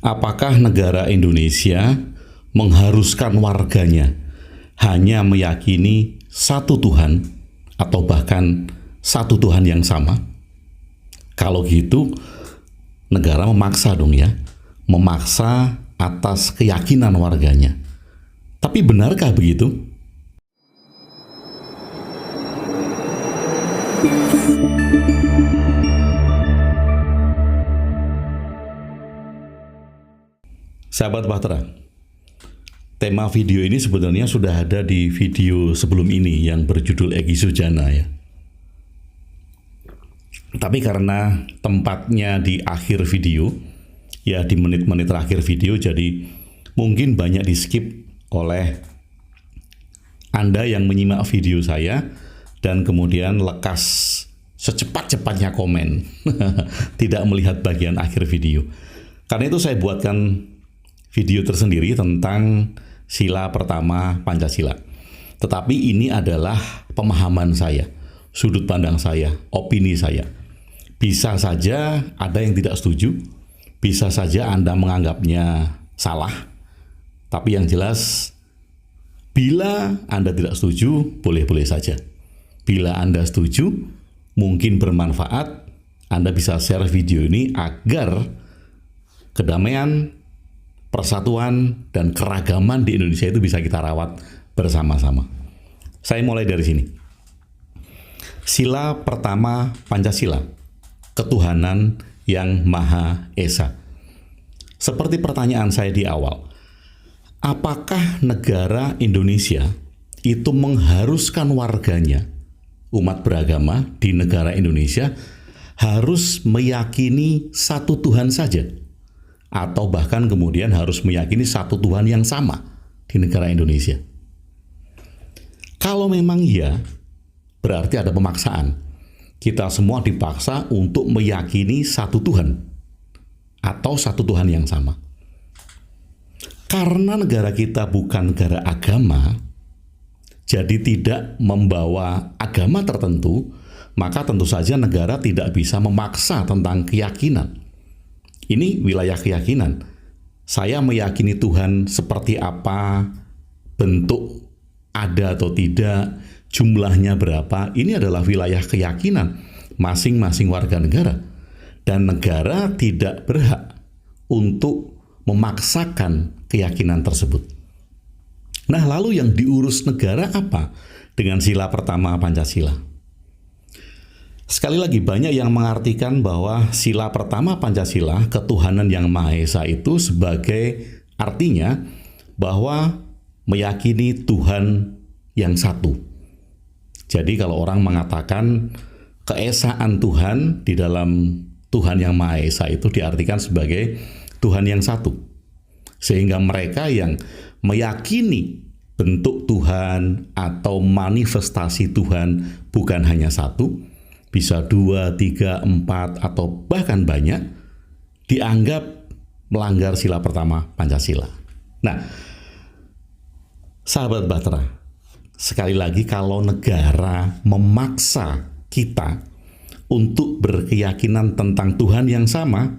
Apakah negara Indonesia mengharuskan warganya hanya meyakini satu Tuhan atau bahkan satu Tuhan yang sama? Kalau gitu, negara memaksa dong ya, memaksa atas keyakinan warganya. Tapi benarkah begitu? Sahabat Bahtera, tema video ini sebenarnya sudah ada di video sebelum ini yang berjudul Egy Sujana ya. Tapi karena tempatnya di akhir video, ya di menit-menit terakhir video, jadi mungkin banyak di skip oleh Anda yang menyimak video saya dan kemudian lekas secepat-cepatnya komen, tidak melihat bagian akhir video. Karena itu saya buatkan video tersendiri tentang sila pertama Pancasila. Tetapi ini adalah pemahaman saya, sudut pandang saya, opini saya. Bisa saja ada yang tidak setuju, bisa saja Anda menganggapnya salah. Tapi yang jelas, bila Anda tidak setuju, boleh-boleh saja. Bila Anda setuju, mungkin bermanfaat, Anda bisa share video ini agar kedamaian, persatuan, dan keragaman di Indonesia itu bisa kita rawat bersama-sama. Saya mulai dari sini. Sila pertama Pancasila, ketuhanan yang Maha Esa. Seperti pertanyaan saya di awal, apakah negara Indonesia itu mengharuskan warganya, umat beragama di negara Indonesia, harus meyakini satu Tuhan saja? Atau bahkan kemudian harus meyakini satu Tuhan yang sama di negara Indonesia? Kalau memang iya, berarti ada pemaksaan. Kita semua dipaksa untuk meyakini satu Tuhan atau satu Tuhan yang sama. Karena negara kita bukan negara agama, jadi tidak membawa agama tertentu, maka tentu saja negara tidak bisa memaksa tentang keyakinan. Ini wilayah keyakinan. Saya meyakini Tuhan seperti apa, bentuk ada atau tidak, jumlahnya berapa. Ini adalah wilayah keyakinan masing-masing warga negara. Dan negara tidak berhak untuk memaksakan keyakinan tersebut. Nah, lalu yang diurus negara apa dengan sila pertama Pancasila? Sekali lagi, banyak yang mengartikan bahwa sila pertama Pancasila, ketuhanan yang Maha Esa, itu sebagai artinya bahwa meyakini Tuhan yang satu. Jadi kalau orang mengatakan keesaan Tuhan di dalam Tuhan yang Maha Esa itu diartikan sebagai Tuhan yang satu. Sehingga mereka yang meyakini bentuk Tuhan atau manifestasi Tuhan bukan hanya satu, bisa 2, 3, 4, atau bahkan banyak, dianggap melanggar sila pertama Pancasila. Nah, sahabat Bahtera, sekali lagi, kalau negara memaksa kita untuk berkeyakinan tentang Tuhan yang sama,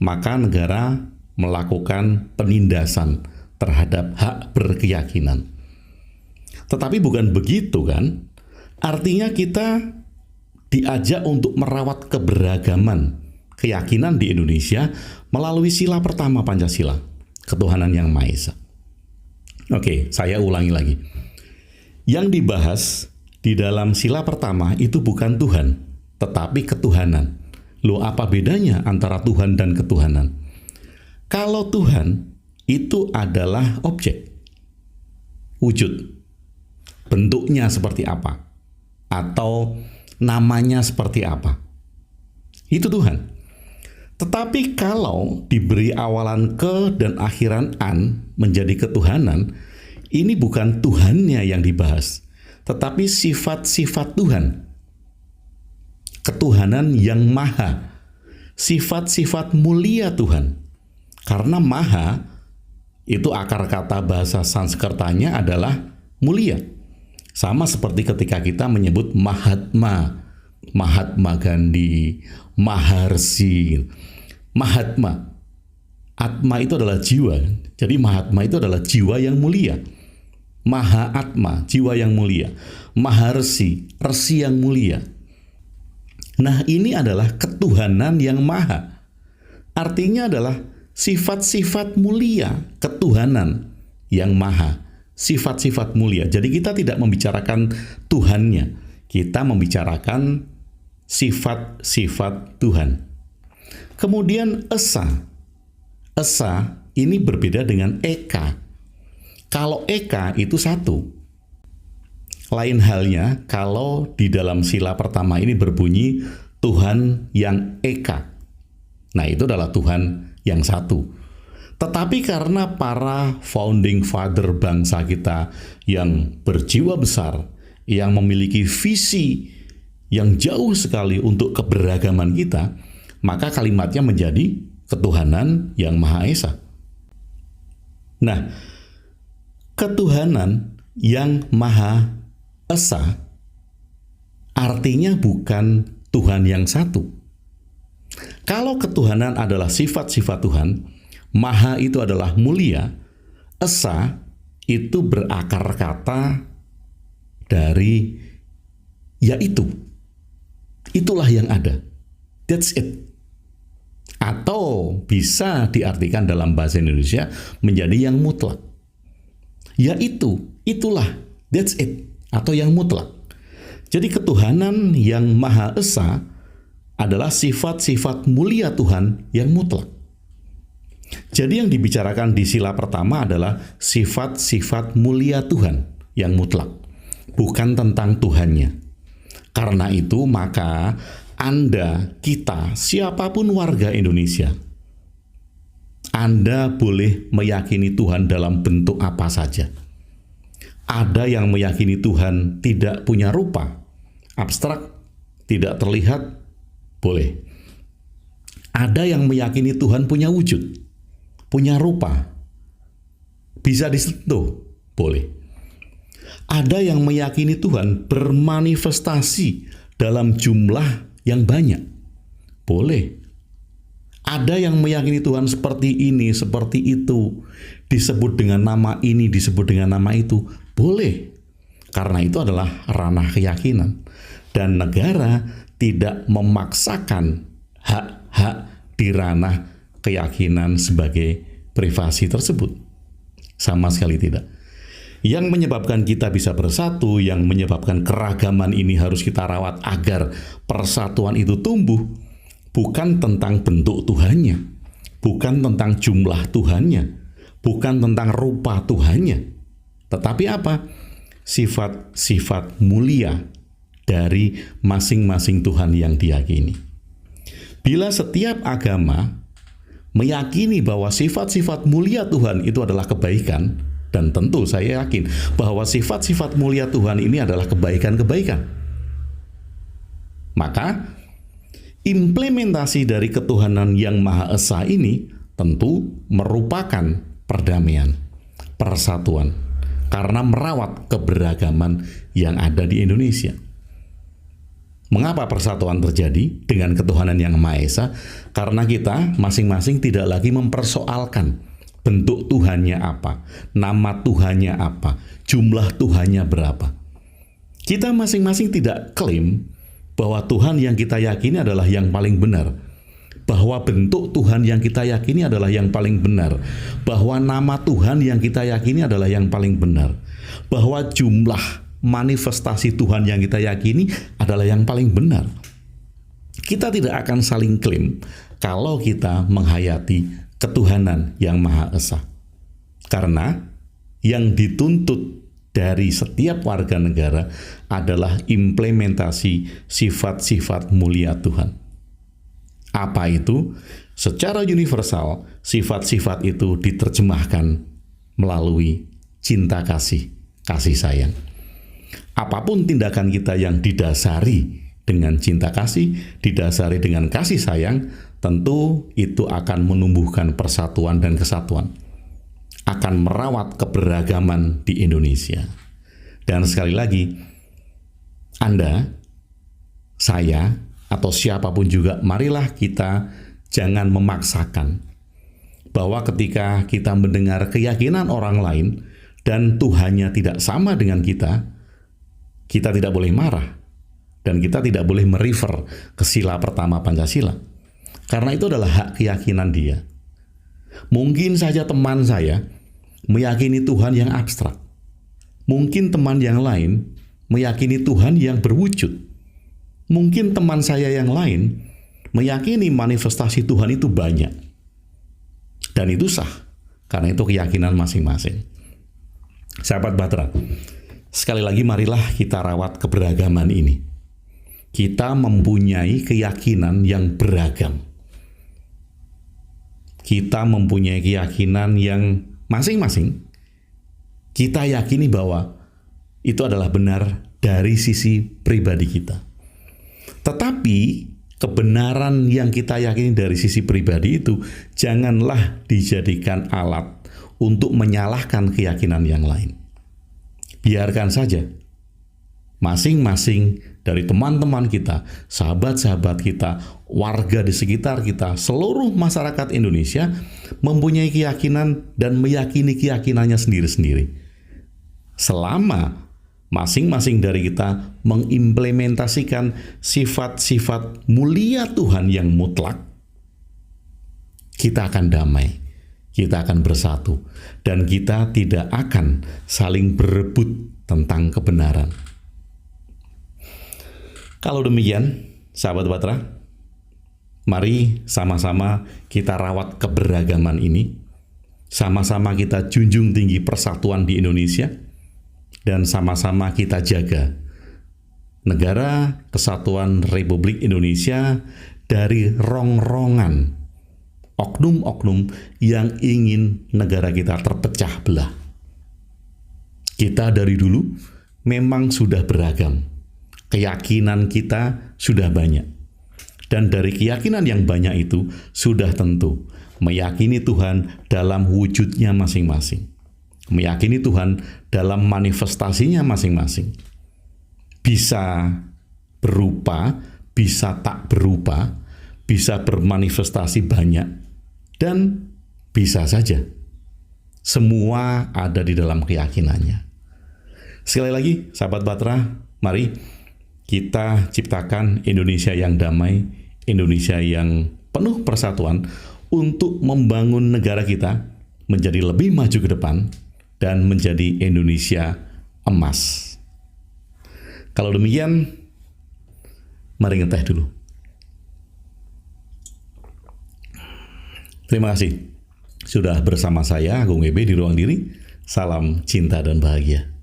maka negara melakukan penindasan terhadap hak berkeyakinan. Tetapi bukan begitu kan? Artinya kita diajak untuk merawat keberagaman keyakinan di Indonesia melalui sila pertama Pancasila, ketuhanan yang Maha Esa. Oke, saya ulangi lagi. Yang dibahas di dalam sila pertama itu bukan Tuhan, tetapi ketuhanan. Loh, apa bedanya antara Tuhan dan ketuhanan? Kalau Tuhan itu adalah objek, wujud, bentuknya seperti apa, atau namanya seperti apa, itu Tuhan. Tetapi kalau diberi awalan ke dan akhiran an menjadi ketuhanan, ini bukan Tuhannya yang dibahas, tetapi sifat-sifat Tuhan. Ketuhanan yang maha, sifat-sifat mulia Tuhan. Karena maha, itu akar kata bahasa Sanskertanya adalah mulia. Sama seperti ketika kita menyebut Mahatma, Mahatma Gandhi, Maharshi. Mahatma Atma itu adalah jiwa. Jadi Mahatma itu adalah jiwa yang mulia. Maha Atma, jiwa yang mulia. Maha Resi, resi yang mulia. Nah, ini adalah ketuhanan yang maha. Artinya adalah sifat-sifat mulia, ketuhanan yang maha. Sifat-sifat mulia. Jadi kita tidak membicarakan Tuhannya. Kita membicarakan sifat-sifat Tuhan. Kemudian Esa. Esa ini berbeda dengan Eka. Kalau Eka itu satu. Lain halnya kalau di dalam sila pertama ini berbunyi Tuhan yang Eka. Nah, itu adalah Tuhan yang satu. Tetapi karena para founding father bangsa kita yang berjiwa besar, yang memiliki visi yang jauh sekali untuk keberagaman kita, maka kalimatnya menjadi ketuhanan yang Maha Esa. Nah, ketuhanan yang Maha Esa artinya bukan Tuhan yang satu. Kalau ketuhanan adalah sifat-sifat Tuhan, Maha itu adalah mulia, Esa itu berakar kata dari yaitu. Itulah yang ada. That's it. Atau bisa diartikan dalam bahasa Indonesia menjadi yang mutlak. Yaitu, itulah, that's it, atau yang mutlak. Jadi ketuhanan yang Maha Esa adalah sifat-sifat mulia Tuhan yang mutlak. Jadi yang dibicarakan di sila pertama adalah sifat-sifat mulia Tuhan yang mutlak, bukan tentang Tuhannya. Karena itu maka Anda, kita, siapapun warga Indonesia, Anda boleh meyakini Tuhan dalam bentuk apa saja. Ada yang meyakini Tuhan tidak punya rupa, abstrak, tidak terlihat, boleh. Ada yang meyakini Tuhan punya wujud, punya rupa, bisa disentuh, boleh. Ada yang meyakini Tuhan bermanifestasi dalam jumlah yang banyak, boleh. Ada yang meyakini Tuhan seperti ini, seperti itu, disebut dengan nama ini, disebut dengan nama itu, boleh. Karena itu adalah ranah keyakinan. Dan negara tidak memaksakan hak-hak di ranah keyakinan sebagai privasi tersebut. Sama sekali tidak. Yang menyebabkan kita bisa bersatu, yang menyebabkan keragaman ini harus kita rawat agar persatuan itu tumbuh, bukan tentang bentuk Tuhannya, bukan tentang jumlah Tuhannya, bukan tentang rupa Tuhannya, tetapi apa? Sifat-sifat mulia dari masing-masing Tuhan yang diyakini. Bila setiap agama meyakini bahwa sifat-sifat mulia Tuhan itu adalah kebaikan, dan tentu saya yakin bahwa sifat-sifat mulia Tuhan ini adalah kebaikan-kebaikan, maka implementasi dari ketuhanan yang Maha Esa ini tentu merupakan perdamaian, persatuan, karena merawat keberagaman yang ada di Indonesia. Mengapa persatuan terjadi dengan ketuhanan yang Maha Esa? Karena kita masing-masing tidak lagi mempersoalkan bentuk Tuhannya apa, nama Tuhannya apa, jumlah Tuhannya berapa. Kita masing-masing tidak klaim bahwa Tuhan yang kita yakini adalah yang paling benar, bahwa bentuk Tuhan yang kita yakini adalah yang paling benar, bahwa nama Tuhan yang kita yakini adalah yang paling benar, bahwa jumlah manifestasi Tuhan yang kita yakini adalah yang paling benar. Kita tidak akan saling klaim kalau kita menghayati ketuhanan yang Maha Esa. Karena yang dituntut dari setiap warga negara adalah implementasi sifat-sifat mulia Tuhan. Apa itu? Secara universal, sifat-sifat itu diterjemahkan melalui cinta kasih, kasih sayang. Apapun tindakan kita yang didasari dengan cinta kasih, didasari dengan kasih sayang, tentu itu akan menumbuhkan persatuan dan kesatuan, akan merawat keberagaman di Indonesia. Dan sekali lagi, Anda, saya, atau siapapun juga, marilah kita jangan memaksakan bahwa ketika kita mendengar keyakinan orang lain dan Tuhannya tidak sama dengan kita tidak boleh marah dan kita tidak boleh merefer ke sila pertama Pancasila. Karena itu adalah hak keyakinan dia. Mungkin saja teman saya meyakini Tuhan yang abstrak. Mungkin teman yang lain meyakini Tuhan yang berwujud. Mungkin teman saya yang lain meyakini manifestasi Tuhan itu banyak. Dan itu sah, karena itu keyakinan masing-masing. Sahabat Bahtera, sekali lagi marilah kita rawat keberagaman ini. Kita mempunyai keyakinan yang beragam. Kita mempunyai keyakinan yang masing-masing kita yakini bahwa itu adalah benar dari sisi pribadi kita. Tetapi kebenaran yang kita yakini dari sisi pribadi itu janganlah dijadikan alat untuk menyalahkan keyakinan yang lain. Biarkan saja masing-masing dari teman-teman kita, sahabat-sahabat kita, warga di sekitar kita, seluruh masyarakat Indonesia mempunyai keyakinan dan meyakini keyakinannya sendiri-sendiri. Selama masing-masing dari kita mengimplementasikan sifat-sifat mulia Tuhan yang mutlak, kita akan damai, kita akan bersatu, dan kita tidak akan saling berebut tentang kebenaran. Kalau demikian, sahabat Bahtera, mari sama-sama kita rawat keberagaman ini, sama-sama kita junjung tinggi persatuan di Indonesia, dan sama-sama kita jaga negara kesatuan Republik Indonesia dari rongrongan oknum-oknum yang ingin negara kita terpecah belah. Kita dari dulu memang sudah beragam. Keyakinan kita sudah banyak. Dan dari keyakinan yang banyak itu sudah tentu meyakini Tuhan dalam wujudnya masing-masing. Meyakini Tuhan dalam manifestasinya masing-masing. Bisa berupa, bisa tak berupa, bisa bermanifestasi banyak, dan bisa saja. Semua ada di dalam keyakinannya. Sekali lagi, sahabat Bahtera, mari kita ciptakan Indonesia yang damai, Indonesia yang penuh persatuan untuk membangun negara kita menjadi lebih maju ke depan dan menjadi Indonesia emas. Kalau demikian, mari ngeteh dulu. Terima kasih sudah bersama saya, Agung EB, di Ruang Diri. Salam cinta dan bahagia.